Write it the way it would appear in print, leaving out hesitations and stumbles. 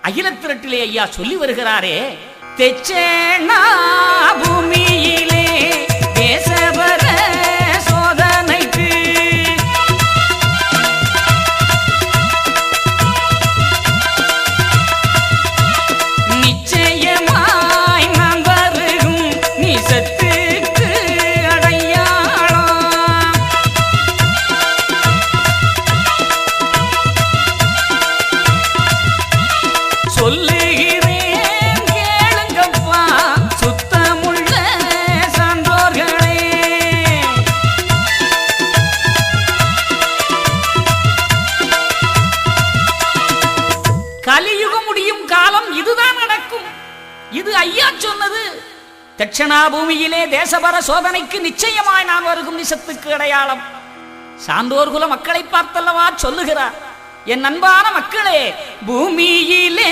அகிலத்திரட்டிலே ஐயா சொல்லி வருகிறாரே, தெச்சேனா பூமியிலே தேசபர சோதனைக்கு நிச்சயமாய் நான் வருகும் நிசத்துக்கு அடையாளம். சொல்லுகிறேன் கேளுங்கப்பா சுத்தமுள்ள சான்றோர்களே. கலியுகம் முடியும் காலம் இதுதான் நடக்கும். இது ஐயா சொன்னது. தட்சணா பூமியிலே தேசபர சோதனைக்கு நிச்சயமாய் நான் வருகும் நிசத்துக்கு அடையாளம். சான்றோர்குல மக்களை பார்த்தல்லவா சொல்லுகிறார். என் அன்பான மக்களே, பூமியிலே